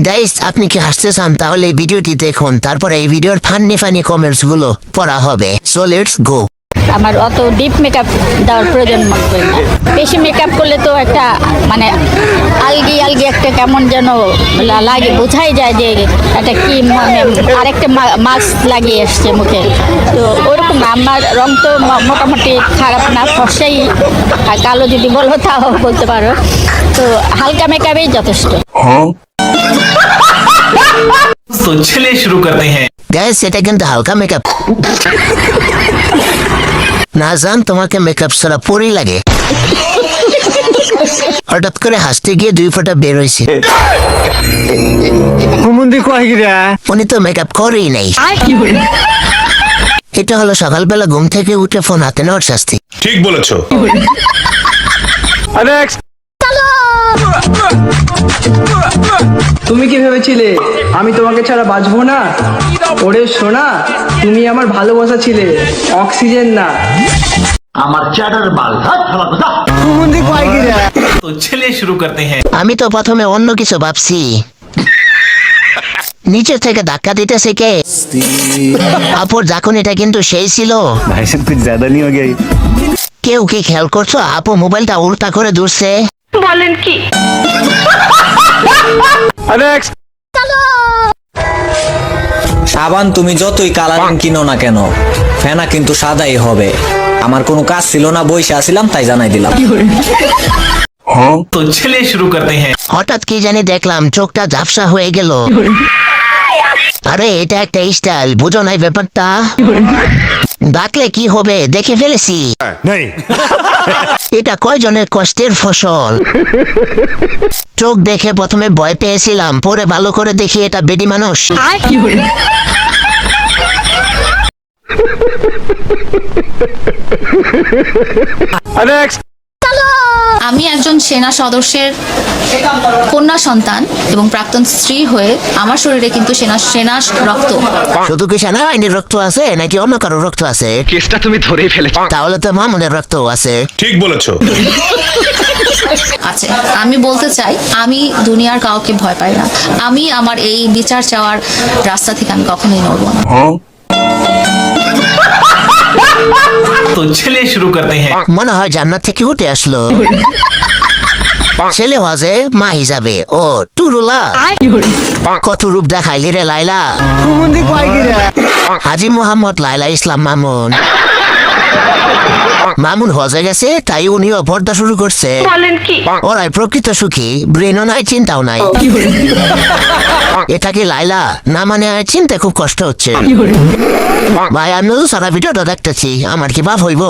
Guys আপনি কি হাসতে চান তাহলে এই ভিডিওটি দেখুন, তারপরে এই ভিডিওর ফানি কমেন্টস গুলো পড়া হবে। So let's go. আমার অত ডিপ মেকআপ দেওয়ার প্রয়োজন মনে করি না। বেশি মেকআপ করলে তো একটা মানে আলগি একটা কেমন যেন লাগে, বোঝাই যায় যে একটা কি মানে আরেকটা মাস্ক লাগিয়ে এসছে মুখে। তো ওরকম না, আমার রং তো মোটামুটি খারাপ না, ফর্সাই কালো যদি বলো তাও বলতে পারো। তো হালকা মেকআপই যথেষ্ট। तो चलिए शुरू करते हैं। গাইস এটা কিন্তু হালকা মেকআপ না, জান তোমাকে মেকআপ ছাড়া পরই লাগে। হঠাৎ করে হাসতে গিয়ে 2 ফোঁটা বের হয়েছে। উনি তো মেকআপ করেই নাই। এটা হলো সকালবেলা ঘুম থেকে উঠে ফোন হাতে নেওয়ার শাস্তি। ঠিক বলেছো। তুমি কি ভেবেছিলে আমি তোমাকে ছাড়া বাঁচবো না? ওরে সোনা, তুমি আমার ভালোবাসা ছিলে, অক্সিজেন না। तो चलिए शुरू करते हैं। আমি তো প্রথমে অন্য কিছু ভাবছি। নিচে থেকে ধাক্কা দিতেছে কে? আপুর যখন এটা কিন্তু সেই ছিল। भाई साहब कुछ ज्यादा नहीं हो गया ये? কেউ কি খেয়াল করছো আপু মোবাইলটা উল্টা করে ধরছে? সাবান তুমি যতই কালারিং কিনো না কেন, ফেনা কিন্তু সাদাই হবে। আমার কোনো কাজ ছিল না, বইসা আসিলাম তাই জানাই দিলাম। तो चलिए शुरू करते हैं। হঠাৎ কি জানি দেখলাম চোখটা ঝাপসা হয়ে গেল। আরে এটা একটা স্টাইল, বুঝো নাই ব্যাপারটা? ডাকলে কি হবে দেখে ফেলেছি। এটা কয়জনের কষ্টের ফসল। চোখ দেখে প্রথমে ভয় পেয়েছিলাম, পরে ভালো করে দেখি এটা বেডি মানুষ। আমি একজন সেনা সদস্যের কন্যা সন্তান এবং প্রাক্তন স্ত্রী হয়ে আমার শরীরে কিন্তু সেনা রক্ত। শুধু কি সেনাবাহিনীর রক্ত আছে নাকি অন্য কারো রক্ত আছে? केसটা তুমি ধরেই ফেলেছো। তাহলে তো মামুনের রক্ত আছে। ঠিক বলেছো। আছে। আমি বলতে চাই আমি দুনিয়ার কাউকে ভয় পাই না। আমি আমার এই বিচার চাওয়ার রাস্তা থেকে আমি কখনোই নড়ব না। तो चलिए शुरू करते हैं। মনে হয় জান্নাত থেকে উঠে আসলো। ছেলে হজে মা হিসাবে ও টুরুলা কত রূপ দেখাইলি রে লাইলা। হাজি মোহাম্মদ লাইলা ইসলাম মামুন। মামুন হজে গেছে তাই উনিও পর্দা শুরু করছে। ওরাই প্রকৃত সুখী, ব্রেনও নাই চিন্তাও নাই। এটা কি লাইলা না? মানে চিন্তা খুব কষ্ট হচ্ছে ভাই। আমি সারা ভিডিওটা দেখতেছি, আমার কি বাপ হইব?